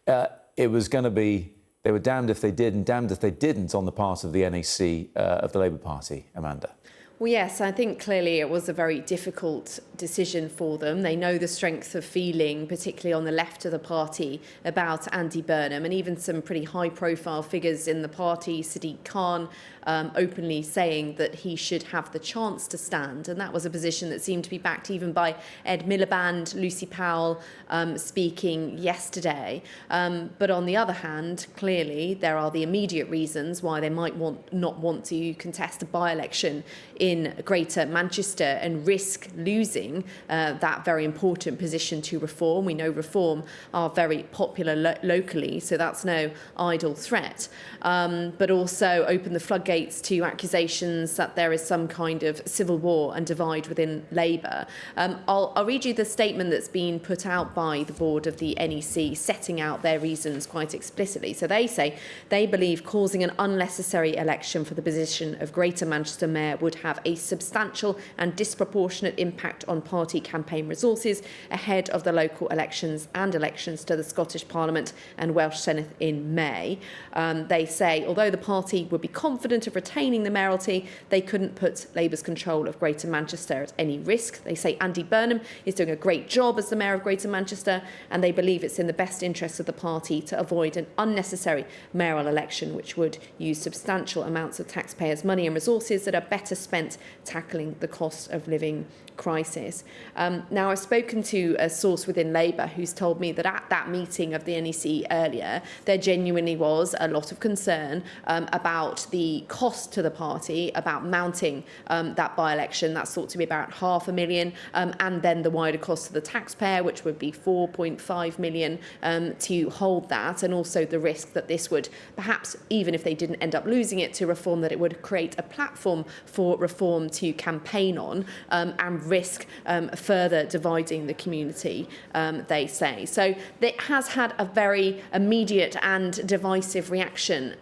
it was going to be, they were damned if they did and damned if they didn't on the part of the NEC of the Labour Party, Amanda. Well, yes, I think clearly it was a very difficult decision for them. They know the strength of feeling, particularly on the left of the party, about Andy Burnham, and even some pretty high-profile figures in the party, Sadiq Khan, openly saying that he should have the chance to stand. And that was a position that seemed to be backed even by Ed Miliband, Lucy Powell speaking yesterday. But on the other hand, clearly there are the immediate reasons why they might not want to contest a by-election in Greater Manchester and risk losing that very important position to Reform. We know Reform are very popular locally, so that's no idle threat. But also open the floodgates to accusations that there is some kind of civil war and divide within Labour. I'll read you the statement that's been put out by the board of the NEC, setting out their reasons quite explicitly. So they say they believe causing an unnecessary election for the position of Greater Manchester Mayor would have a substantial and disproportionate impact on party campaign resources ahead of the local elections and elections to the Scottish Parliament and Welsh Senate in May. They say, although the party would be confident of retaining the mayoralty, they couldn't put Labour's control of Greater Manchester at any risk. They say Andy Burnham is doing a great job as the Mayor of Greater Manchester, and they believe it's in the best interest of the party to avoid an unnecessary mayoral election, which would use substantial amounts of taxpayers' money and resources that are better spent tackling the cost of living crisis. Now, I've spoken to a source within Labour who's told me that at that meeting of the NEC earlier, there genuinely was a lot of concern about the cost to the party, about mounting that by-election. That's thought to be about £500,000, and then the wider cost to the taxpayer, which would be £4.5 million to hold that, and also the risk that this would, perhaps even if they didn't end up losing it to Reform, that it would create a platform for Reform to campaign on and risk further dividing the community, they say. So it has had a very immediate and divisive reaction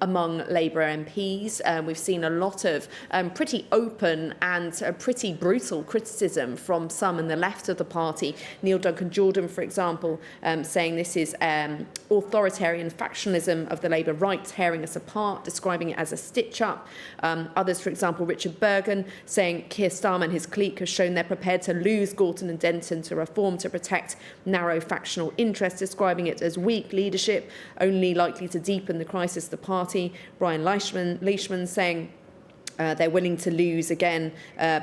among Labour MPs. We've seen a lot of pretty open and pretty brutal criticism from some in the left of the party. Neil Duncan-Jordan, for example, saying this is authoritarian factionalism of the Labour right, tearing us apart, describing it as a stitch-up. Others, for example, Richard Bergen, saying Keir Starmer and his clique have shown they're prepared to lose Gorton and Denton to Reform to protect narrow factional interests, describing it as weak leadership, only likely to deepen the crisis of the party. Brian Leishman saying they're willing to lose again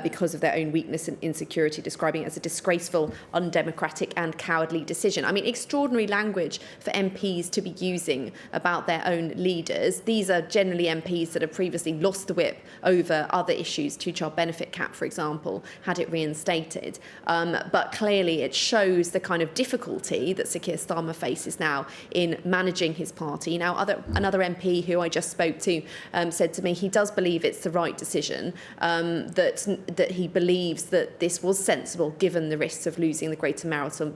because of their own weakness and insecurity, describing it as a disgraceful, undemocratic and cowardly decision. I mean, extraordinary language for MPs to be using about their own leaders. These are generally MPs that have previously lost the whip over other issues, two-child benefit cap, for example, had it reinstated. But clearly it shows the kind of difficulty that Sir Keir Starmer faces now in managing his party. Now, another MP who I just spoke to said to me he does believe it's the right decision, that he believes that this was sensible given the risks of losing the Greater Mayoralty,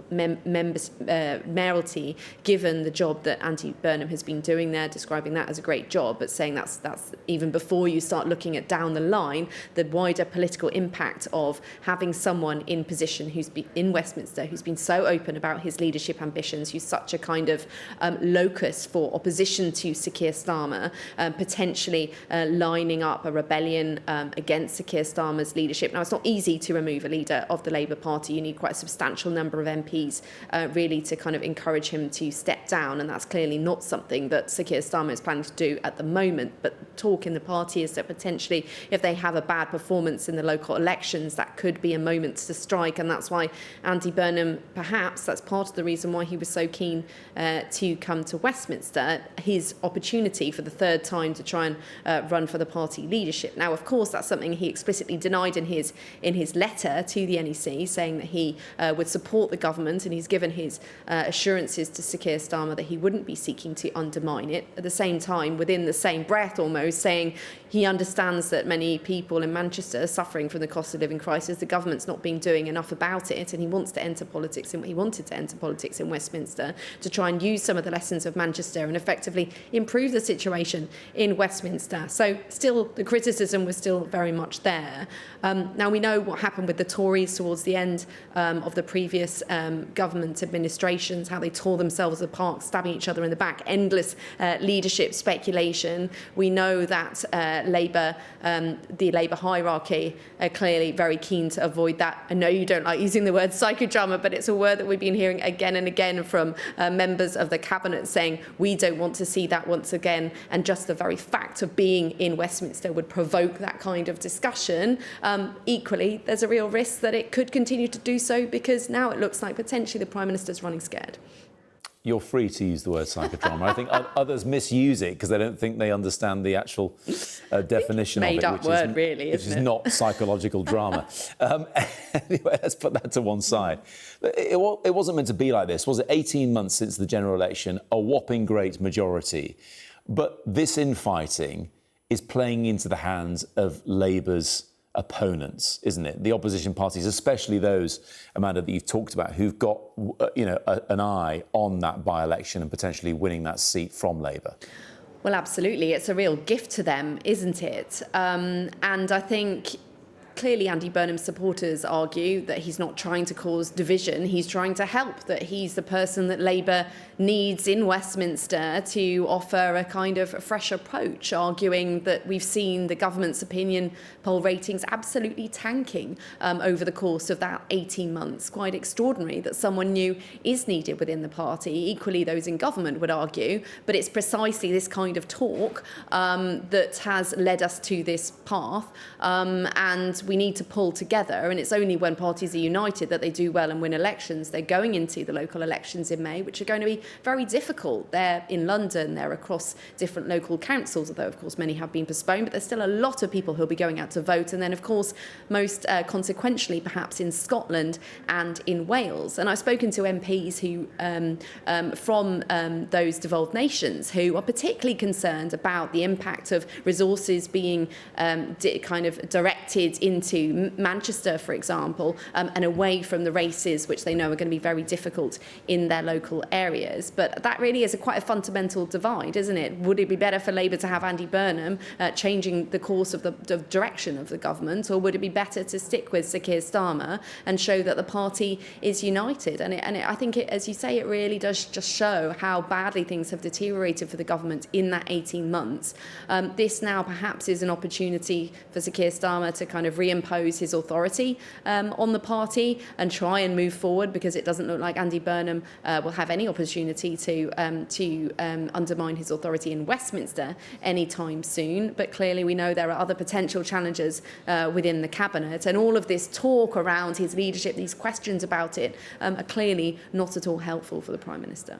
given the job that Andy Burnham has been doing there, describing that as a great job, but saying that's even before you start looking at down the line the wider political impact of having someone in position who's been in Westminster, who's been so open about his leadership ambitions, who's such a kind of locus for opposition to Sir Keir Starmer, potentially lining up a rebellion against Sir Keir Starmer's leadership. Now, it's not easy to remove a leader of the Labour Party. You need quite a substantial number of MPs really to kind of encourage him to step down, and that's clearly not something that Sir Keir Starmer is planning to do at the moment. But talk in the party is that potentially if they have a bad performance in the local elections, that could be a moment to strike, and that's why Andy Burnham, perhaps that's part of the reason why he was so keen to come to Westminster, his opportunity for the third time to try and run for the party leadership. Now, of course, that's something he explicitly denied in his letter to the NEC, saying that he would support the government, and he's given his assurances to Sir Keir Starmer that he wouldn't be seeking to undermine it. At the same time, within the same breath almost, saying he understands that many people in Manchester are suffering from the cost of living crisis, the government's not been doing enough about it, and he wants to enter politics, and he wanted to enter politics in Westminster to try and use some of the lessons of Manchester and effectively improve the situation in Westminster. So still the criticism criticism was still very much there. Now, we know what happened with the Tories towards the end of the previous government administrations, how they tore themselves apart, stabbing each other in the back, endless leadership speculation. We know that the Labour hierarchy are clearly very keen to avoid that. I know you don't like using the word psychodrama, but it's a word that we've been hearing again and again from members of the cabinet saying we don't want to see that once again, and just the very fact of being in Westminster would provoke that kind of discussion. Equally, there's a real risk that it could continue to do so, because now it looks like potentially the Prime Minister's running scared. You're free to use the word psychodrama. I think others misuse it because they don't think they understand the actual definition of it. Made-up word, really, isn't it? Which is not psychological drama. Anyway, let's put that to one side. It wasn't meant to be like this, was it? 18 months since the general election, a whopping great majority. But this infighting is playing into the hands of Labour's opponents, isn't it? The opposition parties, especially those, Amanda, that you've talked about, who've got, an eye on that by-election and potentially winning that seat from Labour. Well, absolutely. It's a real gift to them, isn't it? And I think clearly Andy Burnham's supporters argue that he's not trying to cause division. He's trying to help, that he's the person that Labour needs in Westminster to offer a kind of a fresh approach, arguing that we've seen the government's opinion poll ratings absolutely tanking over the course of that 18 months. Quite extraordinary that someone new is needed within the party. Equally, those in government would argue, but it's precisely this kind of talk that has led us to this path, and we need to pull together, and it's only when parties are united that they do well and win elections. They're going into the local elections in May, which are going to be very difficult. They're in London, they're across different local councils, although of course many have been postponed, but there's still a lot of people who'll be going out to vote. And then of course, most consequentially perhaps in Scotland and in Wales. And I've spoken to MPs who from those devolved nations who are particularly concerned about the impact of resources being kind of directed into Manchester, for example, and away from the races which they know are going to be very difficult in their local areas. But that really is quite a fundamental divide, isn't it? Would it be better for Labour to have Andy Burnham changing the course of the direction of the government, or would it be better to stick with Sir Keir Starmer and show that the party is united? And I think, as you say, it really does just show how badly things have deteriorated for the government in that 18 months. This now perhaps is an opportunity for Sir Keir Starmer to kind of reimpose his authority on the party and try and move forward, because it doesn't look like Andy Burnham will have any opportunity to undermine his authority in Westminster anytime soon. But clearly we know there are other potential challenges within the cabinet, and all of this talk around his leadership, these questions about it, are clearly not at all helpful for the Prime Minister.